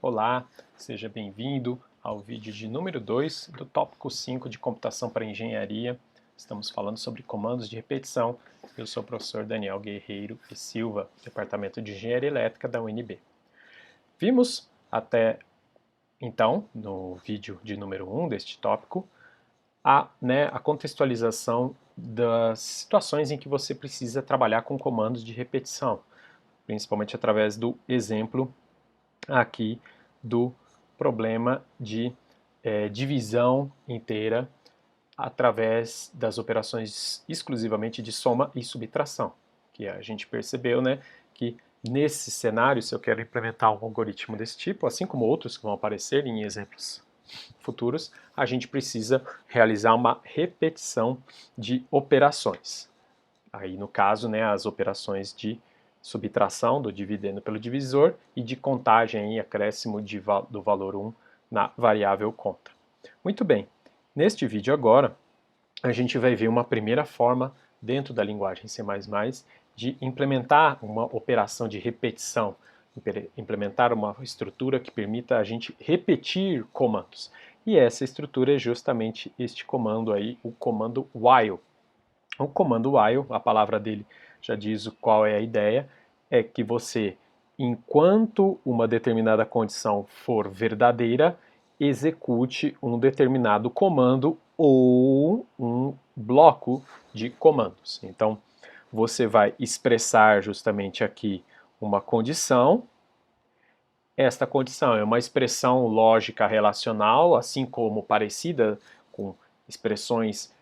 Olá, seja bem-vindo ao vídeo de número 2 do tópico 5 de computação para engenharia. Estamos falando sobre comandos de repetição. Eu sou o professor Daniel Guerreiro e Silva, Departamento de Engenharia Elétrica da UNB. Vimos até então, no vídeo de número 1 deste tópico, a contextualização das situações em que você precisa trabalhar com comandos de repetição, principalmente através do exemplo aqui do problema de divisão inteira através das operações exclusivamente de soma e subtração, que a gente percebeu, né, que nesse cenário, se eu quero implementar um algoritmo desse tipo, assim como outros que vão aparecer em exemplos futuros, a gente precisa realizar uma repetição de operações. Aí, no caso, né, as operações de subtração do dividendo pelo divisor e de contagem e acréscimo do valor 1 na variável conta. Muito bem, neste vídeo agora, a gente vai ver uma primeira forma dentro da linguagem C++ de implementar uma operação de repetição, implementar uma estrutura que permita a gente repetir comandos. E essa estrutura é justamente este comando aí, o comando while. O comando while, a palavra dele já diz qual é a ideia, é que você, enquanto uma determinada condição for verdadeira, execute um determinado comando ou um bloco de comandos. Então, você vai expressar justamente aqui uma condição. Esta condição é uma expressão lógica relacional, assim como parecida com expressões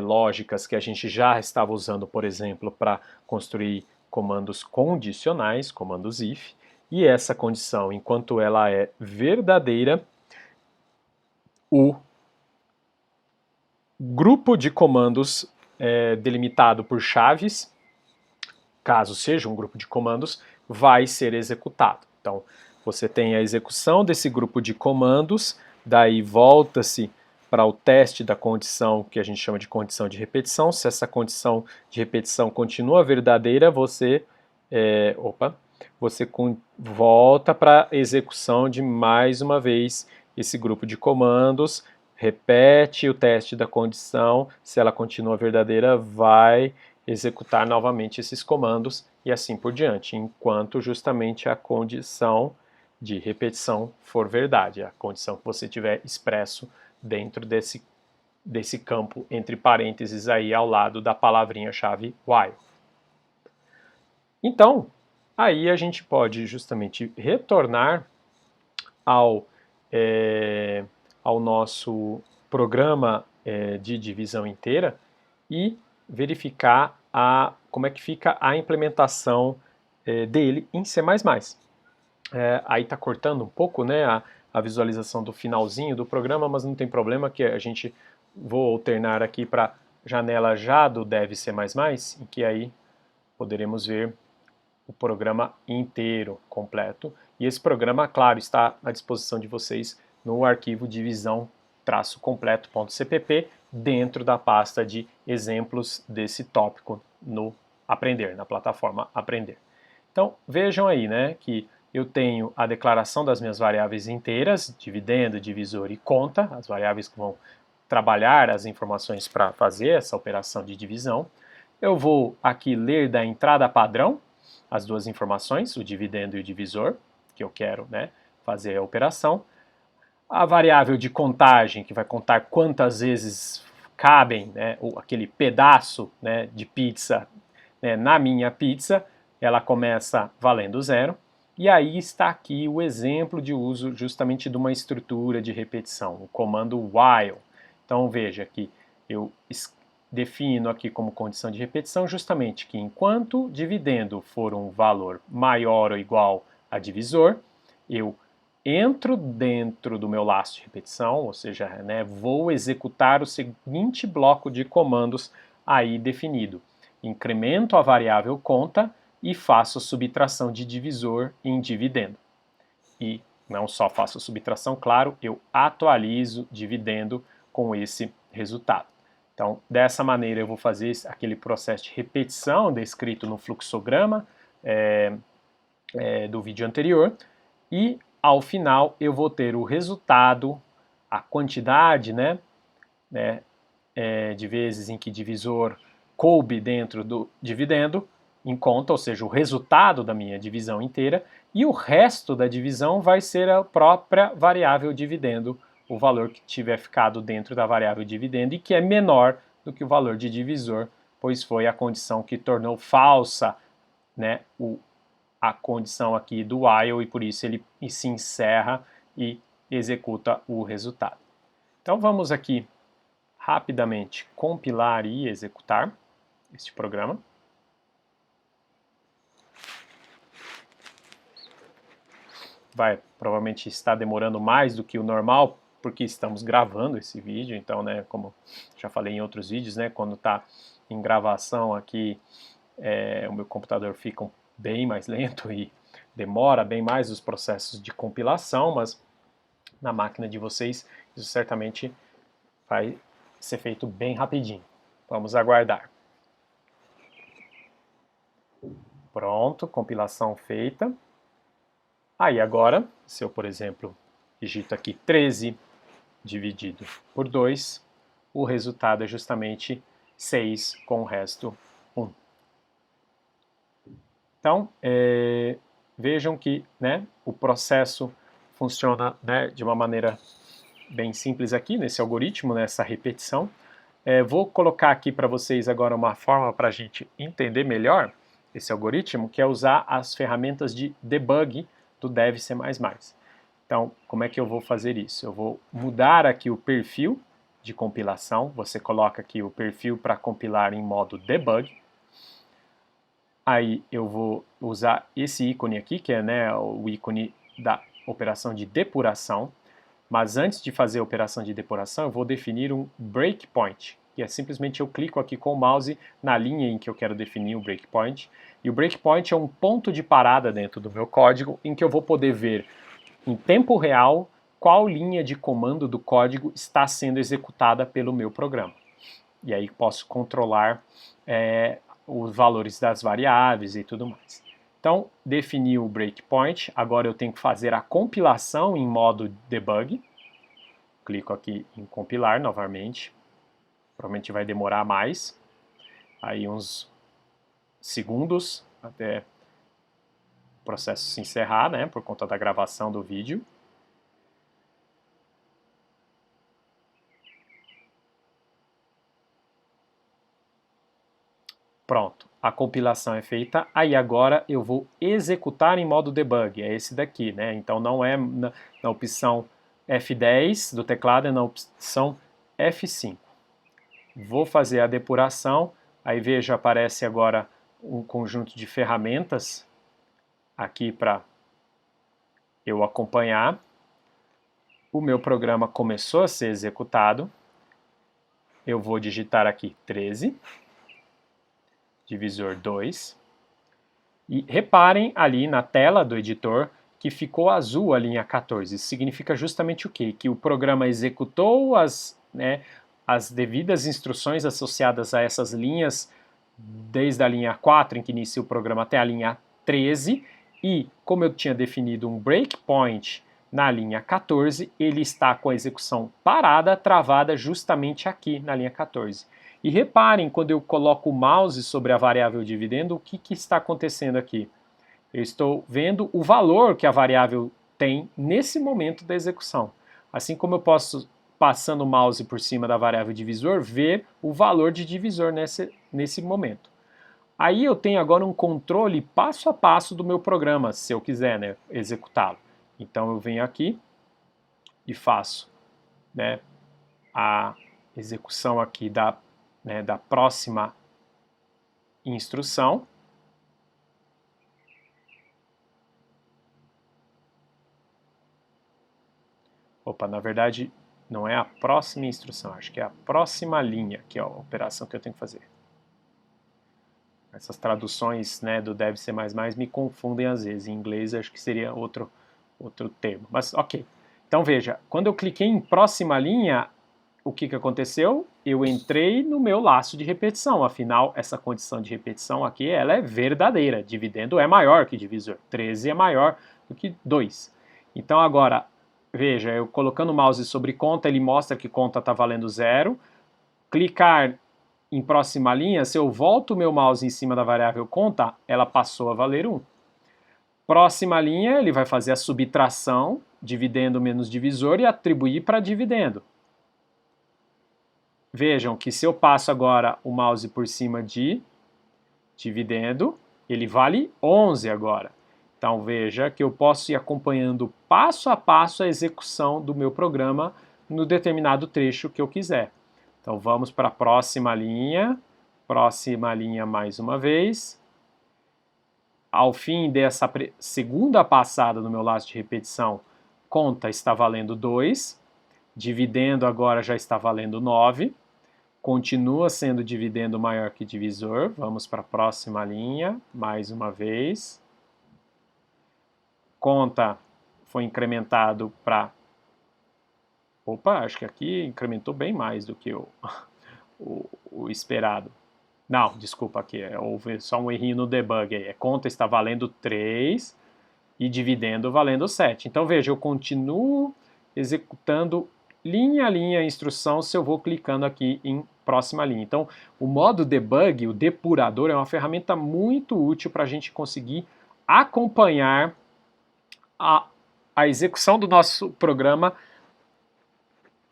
lógicas que a gente já estava usando, por exemplo, para construir comandos condicionais, comandos if, e essa condição, enquanto ela é verdadeira, o grupo de comandos delimitado por chaves, caso seja um grupo de comandos, vai ser executado. Então, você tem a execução desse grupo de comandos, daí volta-se para o teste da condição que a gente chama de condição de repetição. Se essa condição de repetição continua verdadeira, você volta para a execução de mais uma vez esse grupo de comandos, repete o teste da condição, se ela continua verdadeira, vai executar novamente esses comandos e assim por diante, enquanto justamente a condição de repetição for verdade, a condição que você tiver expresso dentro desse campo entre parênteses aí ao lado da palavrinha-chave while. Então, aí a gente pode justamente retornar ao nosso programa de divisão inteira e verificar como é que fica a implementação dele em C++. Aí está cortando um pouco, né, a visualização do finalzinho do programa, mas não tem problema que a gente vou alternar aqui para janela já do Dev C++, em que aí poderemos ver o programa inteiro, completo. E esse programa, claro, está à disposição de vocês no arquivo divisão-completo.cpp, dentro da pasta de exemplos desse tópico no Aprender, na plataforma Aprender. Então, vejam aí, né, que eu tenho a declaração das minhas variáveis inteiras, dividendo, divisor e conta, as variáveis que vão trabalhar as informações para fazer essa operação de divisão. Eu vou aqui ler da entrada padrão as duas informações, o dividendo e o divisor, que eu quero, né, fazer a operação. A variável de contagem, que vai contar quantas vezes cabem, né, aquele pedaço, né, de pizza, né, na minha pizza, ela começa valendo 0. E aí está aqui o exemplo de uso justamente de uma estrutura de repetição, o comando while. Então veja que eu defino aqui como condição de repetição justamente que enquanto dividendo for um valor maior ou igual a divisor, eu entro dentro do meu laço de repetição, ou seja, né, vou executar o seguinte bloco de comandos aí definido. Incremento a variável conta e faço subtração de divisor em dividendo. E não só faço subtração, claro, eu atualizo dividendo com esse resultado. Então, dessa maneira eu vou fazer aquele processo de repetição descrito no fluxograma do vídeo anterior e ao final eu vou ter o resultado, a quantidade, né, de vezes em que divisor coube dentro do dividendo em conta, ou seja, o resultado da minha divisão inteira, e o resto da divisão vai ser a própria variável dividendo, o valor que tiver ficado dentro da variável dividendo e que é menor do que o valor de divisor, pois foi a condição que tornou falsa, né, a condição aqui do while, e por isso ele se encerra e executa o resultado. Então vamos aqui rapidamente compilar e executar este programa. Vai provavelmente estar demorando mais do que o normal, porque estamos gravando esse vídeo, então, né, como já falei em outros vídeos, né, quando está em gravação aqui, o meu computador fica bem mais lento e demora bem mais os processos de compilação, mas na máquina de vocês isso certamente vai ser feito bem rapidinho. Vamos aguardar. Pronto, compilação feita. Aí agora, se eu, por exemplo, digito aqui 13 dividido por 2, o resultado é justamente 6 com o resto 1. Então, vejam que, né, o processo funciona, né, de uma maneira bem simples aqui, nesse algoritmo, nessa repetição. Vou colocar aqui para vocês agora uma forma para a gente entender melhor esse algoritmo, que é usar as ferramentas de debug do DevC++. Então, como é que eu vou fazer isso? Eu vou mudar aqui o perfil de compilação, você coloca aqui o perfil para compilar em modo debug. Aí eu vou usar esse ícone aqui, que é, né, o ícone da operação de depuração. Mas antes de fazer a operação de depuração, eu vou definir um breakpoint, que é simplesmente eu clico aqui com o mouse na linha em que eu quero definir o breakpoint. E o breakpoint é um ponto de parada dentro do meu código em que eu vou poder ver em tempo real qual linha de comando do código está sendo executada pelo meu programa. E aí posso controlar os valores das variáveis e tudo mais. Então, defini o breakpoint, agora eu tenho que fazer a compilação em modo debug. Clico aqui em compilar novamente, provavelmente vai demorar mais, aí uns segundos até o processo se encerrar, né, por conta da gravação do vídeo. Pronto, a compilação é feita, aí agora eu vou executar em modo debug, é esse daqui, né? Então não é na opção F10 do teclado, é na opção F5. Vou fazer a depuração, aí veja, aparece agora um conjunto de ferramentas aqui para eu acompanhar. O meu programa começou a ser executado, eu vou digitar aqui 13, divisor 2, e reparem ali na tela do editor que ficou azul a linha 14. Isso significa justamente o quê? Que o programa executou as devidas instruções associadas a essas linhas, desde a linha 4, em que inicia o programa, até a linha 13, e como eu tinha definido um breakpoint na linha 14, ele está com a execução parada, travada justamente aqui na linha 14. E reparem, quando eu coloco o mouse sobre a variável dividendo, o que está acontecendo aqui? Eu estou vendo o valor que a variável tem nesse momento da execução. Assim como eu posso, passando o mouse por cima da variável divisor, ver o valor de divisor nesse momento. Aí eu tenho agora um controle passo a passo do meu programa, se eu quiser, né, executá-lo. Então eu venho aqui e faço, né, a execução aqui da próxima instrução. Opa, na verdade não é a próxima instrução, acho que é a próxima linha, que é a operação que eu tenho que fazer. Essas traduções, né, do DevC++ me confundem às vezes, em inglês acho que seria outro termo, mas ok. Então veja, quando eu cliquei em próxima linha, o que aconteceu? Eu entrei no meu laço de repetição, afinal essa condição de repetição aqui ela é verdadeira, dividendo é maior que divisor, 13 é maior do que 2. Então agora, veja, eu colocando o mouse sobre conta, ele mostra que conta está valendo 0. Clicar em próxima linha, se eu volto o meu mouse em cima da variável conta, ela passou a valer 1. Próxima linha, ele vai fazer a subtração, dividendo menos divisor, e atribuir para dividendo. Vejam que se eu passo agora o mouse por cima de dividendo, ele vale 11 agora. Então veja que eu posso ir acompanhando passo a passo a execução do meu programa no determinado trecho que eu quiser. Então vamos para a próxima linha mais uma vez. Ao fim dessa segunda passada no meu laço de repetição, conta está valendo 2, dividendo agora já está valendo 9, continua sendo dividendo maior que divisor, vamos para a próxima linha, mais uma vez. Conta foi incrementado para... Opa, acho que aqui incrementou bem mais do que o esperado. Não, desculpa, aqui houve só um errinho no debug aí. Conta está valendo 3 e dividendo valendo 7. Então veja, eu continuo executando linha a linha a instrução se eu vou clicando aqui em próxima linha. Então o modo debug, o depurador, é uma ferramenta muito útil para a gente conseguir acompanhar a execução do nosso programa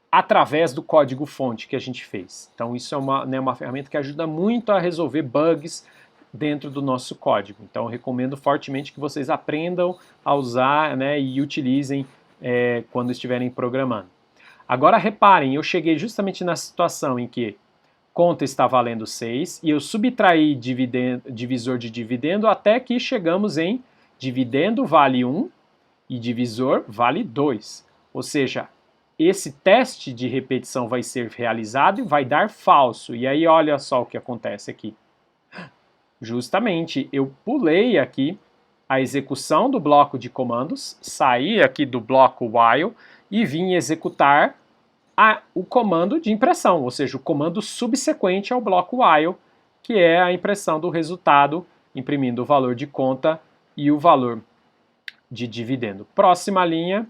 através do código-fonte que a gente fez. Então isso é uma ferramenta que ajuda muito a resolver bugs dentro do nosso código. Então eu recomendo fortemente que vocês aprendam a usar, né, e utilizem quando estiverem programando. Agora reparem, eu cheguei justamente na situação em que conta está valendo 6 e eu subtraí divisor de dividendo até que chegamos em dividendo vale 1 e divisor vale 2. Ou seja, esse teste de repetição vai ser realizado e vai dar falso. E aí olha só o que acontece aqui. Justamente, eu pulei aqui a execução do bloco de comandos, saí aqui do bloco while e vim executar o comando de impressão, ou seja, o comando subsequente ao bloco while, que é a impressão do resultado, imprimindo o valor de conta e o valor de dividendo. Próxima linha.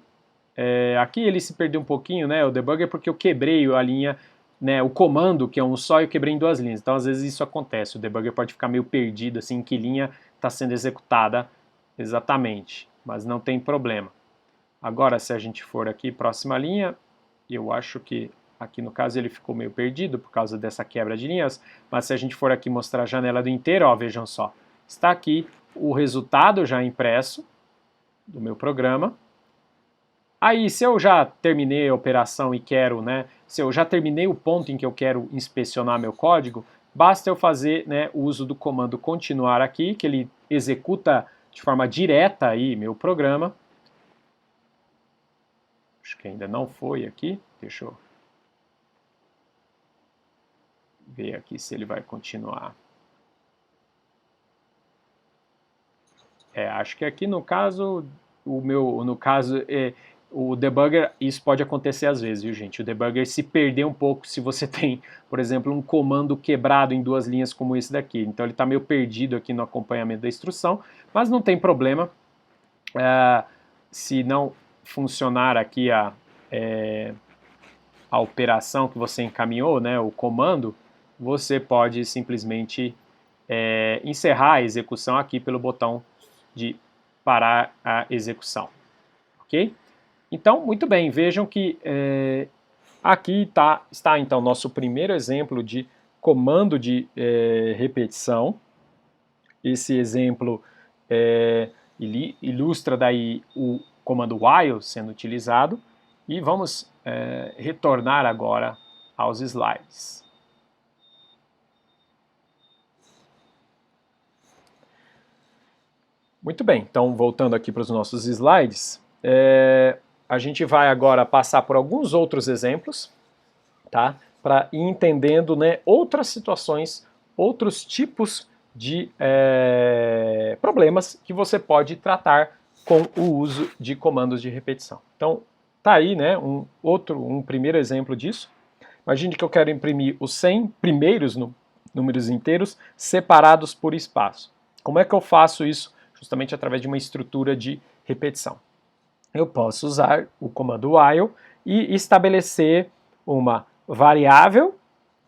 Aqui ele se perdeu um pouquinho, né, o debugger, porque eu quebrei a linha, né, o comando, que é um só, eu quebrei em 2 linhas. Então, às vezes isso acontece, o debugger pode ficar meio perdido, assim, em que linha está sendo executada exatamente, mas não tem problema. Agora, se a gente for aqui, próxima linha, eu acho que aqui no caso ele ficou meio perdido por causa dessa quebra de linhas, mas se a gente for aqui mostrar a janela do inteiro, ó, vejam só, está aqui o resultado já impresso do meu programa. Aí, se eu já terminei a operação e quero, né, se eu já terminei o ponto em que eu quero inspecionar meu código, basta eu fazer, né, o uso do comando continuar aqui, que ele executa de forma direta aí meu programa. Acho que ainda não foi aqui, deixa eu ver aqui se ele vai continuar. Acho que aqui no caso, o debugger, isso pode acontecer às vezes, viu, gente? O debugger se perder um pouco se você tem, por exemplo, um comando quebrado em 2 linhas como esse daqui. Então ele está meio perdido aqui no acompanhamento da instrução, mas não tem problema. Se não funcionar aqui a operação que você encaminhou, né, o comando, você pode simplesmente encerrar a execução aqui pelo botão de parar a execução, ok? Então, muito bem, vejam que aqui está então nosso primeiro exemplo de comando de repetição. Esse exemplo ilustra daí o comando while sendo utilizado e vamos retornar agora aos slides. Muito bem, então voltando aqui para os nossos slides, a gente vai agora passar por alguns outros exemplos, tá? Para ir entendendo, né, outras situações, outros tipos de problemas que você pode tratar com o uso de comandos de repetição. Então, tá aí, né, um primeiro exemplo disso. Imagine que eu quero imprimir os 100 primeiros números inteiros separados por espaço. Como é que eu faço isso? Justamente através de uma estrutura de repetição. eu posso usar o comando while e estabelecer uma variável,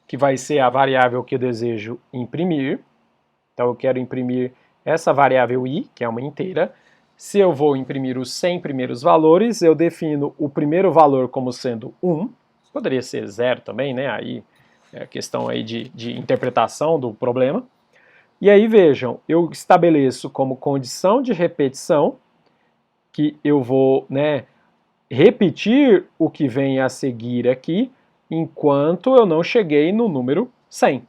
que vai ser a variável que eu desejo imprimir. Então eu quero imprimir essa variável i, que é uma inteira. Se eu vou imprimir os 100 primeiros valores, eu defino o primeiro valor como sendo 1, poderia ser 0 também, né? Aí é questão aí de interpretação do problema. E aí vejam, eu estabeleço como condição de repetição que eu vou, né, repetir o que vem a seguir aqui, enquanto eu não cheguei no número 100.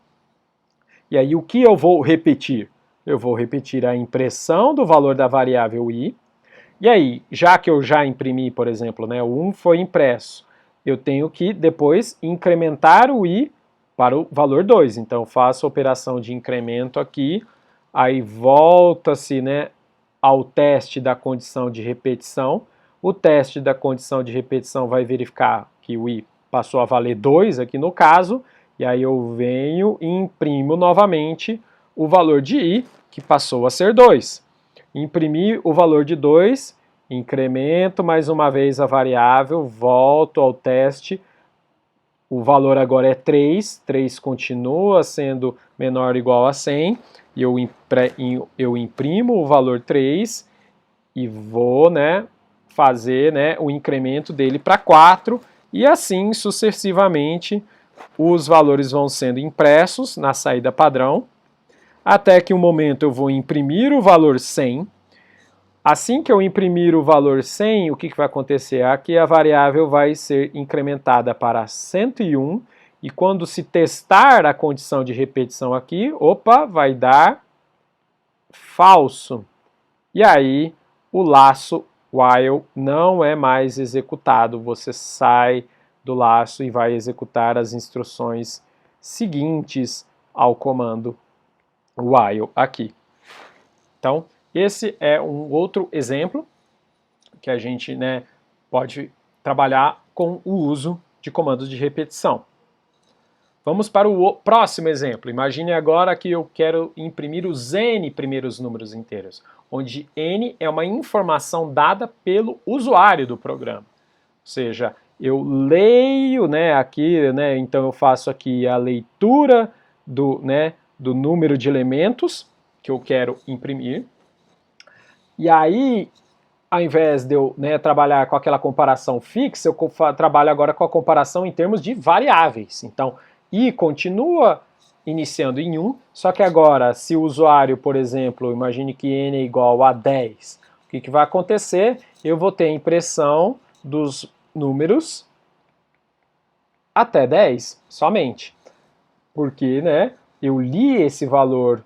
E aí o que eu vou repetir? Eu vou repetir a impressão do valor da variável i. E aí, já que eu já imprimi, por exemplo, né, o 1 foi impresso, eu tenho que depois incrementar o i para o valor 2. Então eu faço a operação de incremento aqui, aí volta-se, né, ao teste da condição de repetição. O teste da condição de repetição vai verificar que o i passou a valer 2 aqui no caso, e aí eu venho e imprimo novamente o valor de i, que passou a ser 2. Imprimi o valor de 2, incremento mais uma vez a variável, volto ao teste, o valor agora é 3, 3 continua sendo menor ou igual a 100, e eu imprimo o valor 3 e vou, né, fazer, né, o incremento dele para 4, e assim sucessivamente os valores vão sendo impressos na saída padrão, até que um momento eu vou imprimir o valor 100. Assim que eu imprimir o valor 100, o que vai acontecer? Aqui a variável vai ser incrementada para 101, e quando se testar a condição de repetição aqui, opa, vai dar falso. E aí o laço while não é mais executado, você sai do laço e vai executar as instruções seguintes ao comando while aqui. Então, esse é um outro exemplo que a gente, né, pode trabalhar com o uso de comandos de repetição. Vamos para o próximo exemplo. Imagine agora que eu quero imprimir os n primeiros números inteiros, onde n é uma informação dada pelo usuário do programa. Ou seja, eu leio, né, aqui, né, então eu faço aqui a leitura do, né, do número de elementos que eu quero imprimir. E aí, ao invés de eu, né, trabalhar com aquela comparação fixa, eu trabalho agora com a comparação em termos de variáveis. Então, i continua iniciando em 1, só que agora, se o usuário, por exemplo, imagine que n é igual a 10, o que vai acontecer? Eu vou ter a impressão dos números até 10 somente, porque, né, eu li esse valor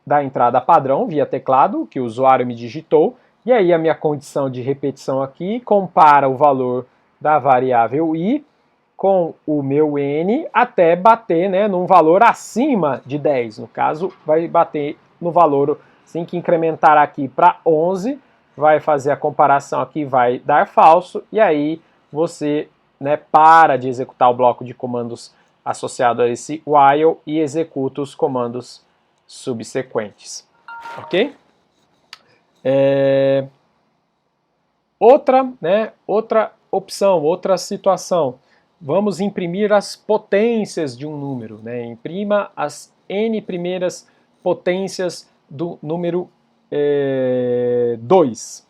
da entrada padrão via teclado, que o usuário me digitou, e aí a minha condição de repetição aqui compara o valor da variável i com o meu n até bater, né, num valor acima de 10. No caso, vai bater no valor, assim que incrementar aqui para 11, vai fazer a comparação aqui, vai dar falso, e aí você, né, para de executar o bloco de comandos associado a esse while e executa os comandos subsequentes. Ok? Outra opção, outra situação. Vamos imprimir as potências de um número. Né? Imprima as n primeiras potências do número 2.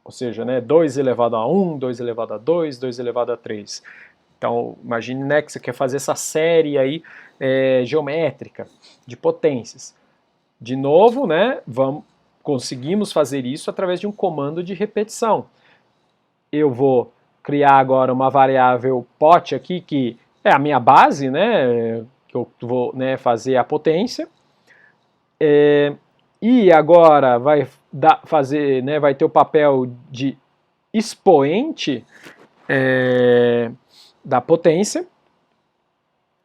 Ou seja, né, 2 elevado a 1, 2 elevado a 2, 2 elevado a 3. Então, imagine, né, que você quer fazer essa série aí geométrica de potências. De novo, né, conseguimos fazer isso através de um comando de repetição. Eu vou criar agora uma variável pot aqui, que é a minha base, né, que eu vou, né, fazer a potência. E agora vai vai ter o papel de expoente da potência,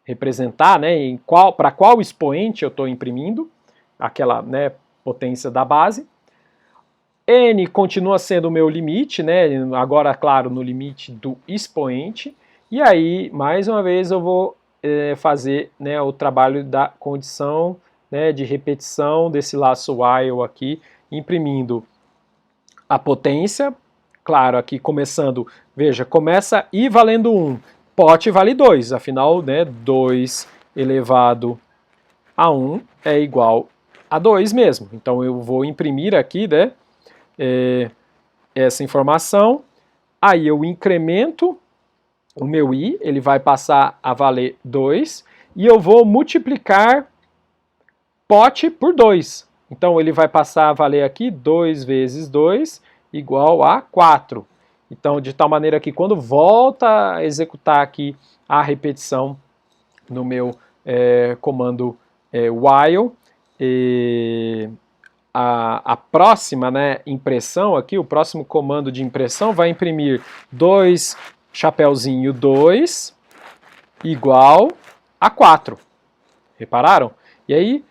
representar, né, para qual expoente eu estou imprimindo, aquela, né, potência da base. N continua sendo o meu limite, né, agora, claro, no limite do expoente. E aí, mais uma vez, eu vou fazer, né, o trabalho da condição, né, de repetição desse laço while aqui, imprimindo a potência, claro, aqui começando, veja, começa I valendo 1, pote vale 2, afinal, né, 2 elevado a 1 é igual a 2 mesmo. Então eu vou imprimir aqui, né, essa informação, aí eu incremento o meu I, ele vai passar a valer 2, e eu vou multiplicar pote por 2. Então ele vai passar a valer aqui 2 vezes 2 igual a 4. Então, de tal maneira que quando volta a executar aqui a repetição no meu comando while, a próxima, né, impressão aqui, o próximo comando de impressão vai imprimir 2 chapeuzinho 2 igual a 4. Repararam? E aí,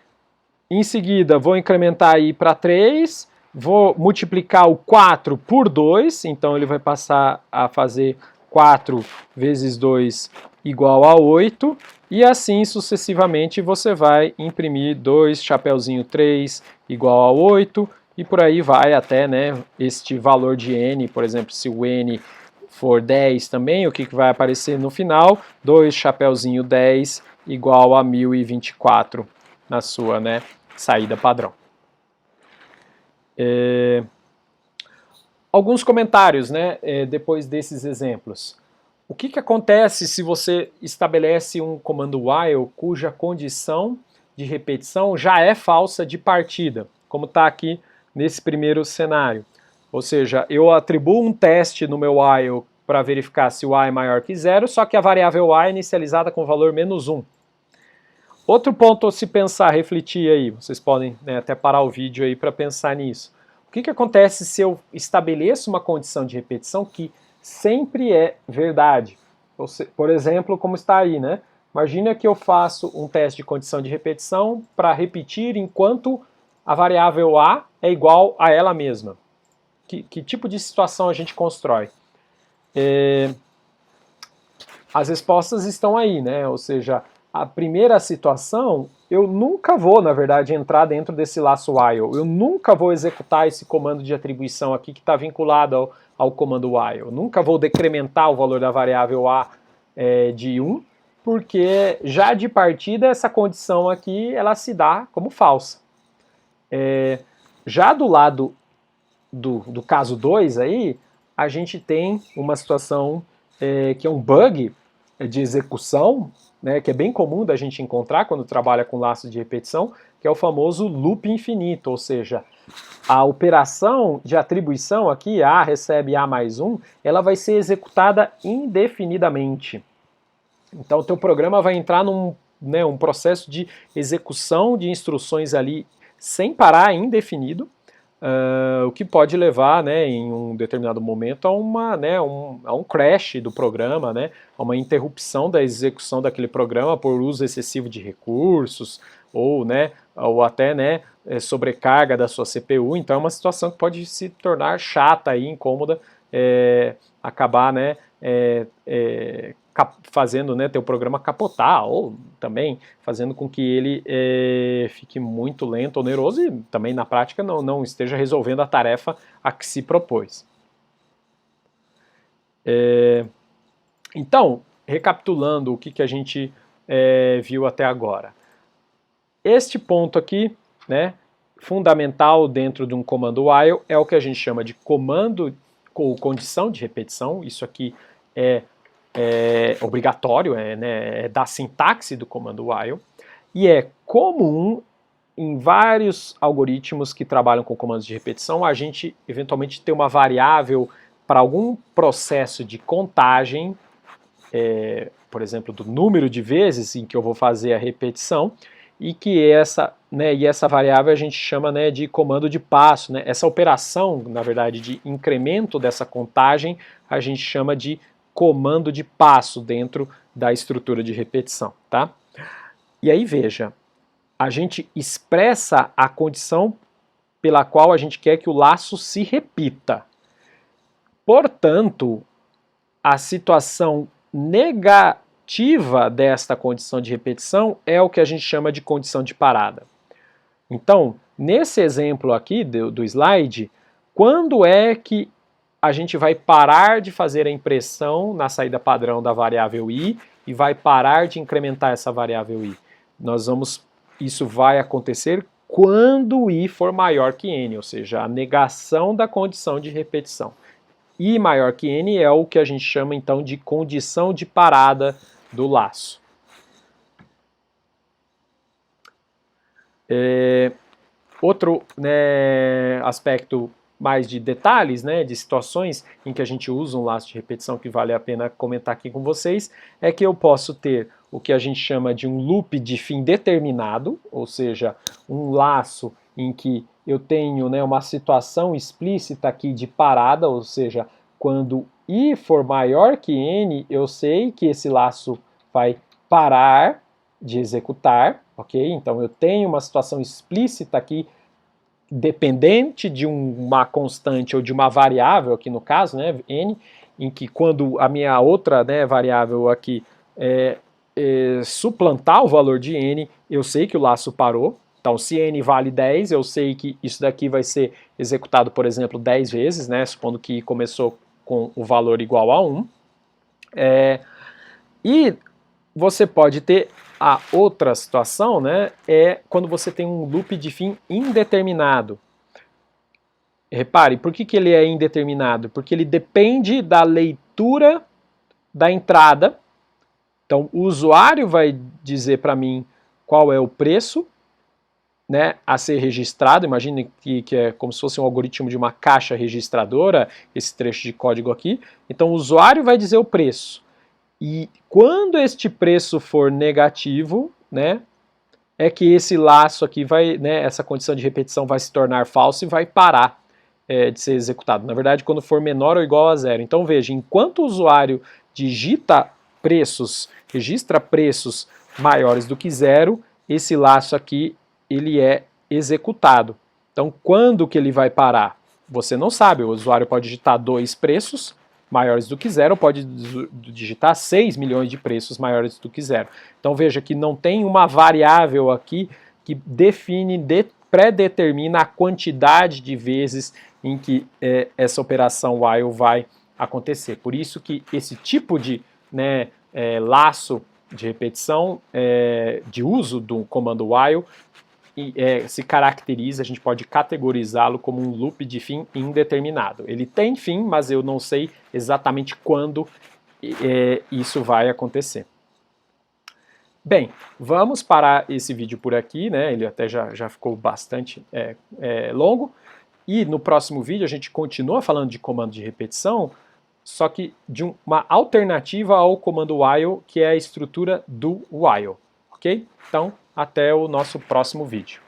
em seguida, vou incrementar aí para 3, vou multiplicar o 4 por 2, então ele vai passar a fazer 4 vezes 2 igual a 8, e assim sucessivamente você vai imprimir 2 chapeuzinho 3 igual a 8, e por aí vai até, né, este valor de n, por exemplo, se o n for 10 também, o que vai aparecer no final? 2 chapeuzinho 10 igual a 1024 na sua, né, saída padrão. Alguns comentários, né, depois desses exemplos. O que acontece se você estabelece um comando while cuja condição de repetição já é falsa de partida, como está aqui nesse primeiro cenário? Ou seja, eu atribuo um teste no meu while para verificar se o a é maior que 0, só que a variável a é inicializada com o valor menos 1. Outro ponto a se pensar, refletir aí, vocês podem, né, até parar o vídeo aí para pensar nisso. O que acontece se eu estabeleço uma condição de repetição que sempre é verdade? Por exemplo, como está aí, né? Imagina que eu faço um teste de condição de repetição para repetir enquanto a variável a é igual a ela mesma. Que tipo de situação a gente constrói? As respostas estão aí, né? Ou seja, a primeira situação, eu nunca vou, na verdade, entrar dentro desse laço while. Eu nunca vou executar esse comando de atribuição aqui que está vinculado ao comando while. Eu nunca vou decrementar o valor da variável a de 1, porque já de partida essa condição aqui ela se dá como falsa. Já do lado do caso 2 aí, a gente tem uma situação que é um bug de execução, né, que é bem comum da gente encontrar quando trabalha com laço de repetição, que é o famoso loop infinito, ou seja, a operação de atribuição aqui, A recebe A mais 1, ela vai ser executada indefinidamente. Então o teu programa vai entrar num um processo de execução de instruções ali sem parar, indefinido, o que pode levar, né, em um determinado momento a um crash do programa, né, a uma interrupção da execução daquele programa por uso excessivo de recursos ou até, né, sobrecarga da sua CPU. Então é uma situação que pode se tornar chata e incômoda, acabar, né, fazendo, né, teu programa capotar, ou também fazendo com que ele fique muito lento, oneroso e também na prática não esteja resolvendo a tarefa a que se propôs. Então, recapitulando o que a gente viu até agora. Este ponto aqui, né, fundamental dentro de um comando while, é o que a gente chama de comando com condição de repetição. Isso aqui é obrigatório, é da sintaxe do comando while, e é comum em vários algoritmos que trabalham com comandos de repetição a gente eventualmente ter uma variável para algum processo de contagem, por exemplo, do número de vezes em que eu vou fazer a repetição, e que essa variável a gente chama, né, de comando de passo, né? Essa operação, na verdade, de incremento dessa contagem a gente chama de comando de passo dentro da estrutura de repetição, tá? E aí veja, a gente expressa a condição pela qual a gente quer que o laço se repita. Portanto, a situação negativa desta condição de repetição é o que a gente chama de condição de parada. Então, nesse exemplo aqui do slide, quando é que a gente vai parar de fazer a impressão na saída padrão da variável i e vai parar de incrementar essa variável i. Isso vai acontecer quando i for maior que n, ou seja, a negação da condição de repetição. I maior que n é o que a gente chama então de condição de parada do laço. Outro aspecto mais de detalhes, de situações em que a gente usa um laço de repetição que vale a pena comentar aqui com vocês, é que eu posso ter o que a gente chama de um loop de fim determinado, ou seja, um laço em que eu tenho uma situação explícita aqui de parada, ou seja, quando i for maior que n, eu sei que esse laço vai parar de executar, ok? Então eu tenho uma situação explícita aqui, dependente de uma constante ou de uma variável, aqui no caso, n, em que quando a minha outra variável aqui suplantar o valor de n, eu sei que o laço parou. Então, se n vale 10, eu sei que isso daqui vai ser executado, por exemplo, 10 vezes, supondo que começou com o valor igual a 1. E você pode ter a outra situação, é quando você tem um loop de fim indeterminado. Repare, por que ele é indeterminado? Porque ele depende da leitura da entrada. Então, o usuário vai dizer para mim qual é o preço a ser registrado. Imagine que é como se fosse um algoritmo de uma caixa registradora, esse trecho de código aqui. Então, o usuário vai dizer o preço. E quando este preço for negativo, é que esse laço aqui vai, essa condição de repetição vai se tornar falsa e vai parar de ser executado. Na verdade, quando for menor ou igual a 0. Então veja, enquanto o usuário digita preços, registra preços maiores do que 0, esse laço aqui ele é executado. Então quando que ele vai parar? Você não sabe, o usuário pode digitar 2 preços maiores do que 0, pode digitar 6 milhões de preços maiores do que 0. Então veja que não tem uma variável aqui que define, predetermina a quantidade de vezes em que essa operação while vai acontecer. Por isso que esse tipo de laço de repetição, de uso do comando while, se caracteriza, a gente pode categorizá-lo como um loop de fim indeterminado. Ele tem fim, mas eu não sei exatamente quando isso vai acontecer. Bem, vamos parar esse vídeo por aqui, ele até já ficou bastante longo, e no próximo vídeo a gente continua falando de comando de repetição, só que de uma alternativa ao comando while, que é a estrutura do while, ok? Então, até o nosso próximo vídeo.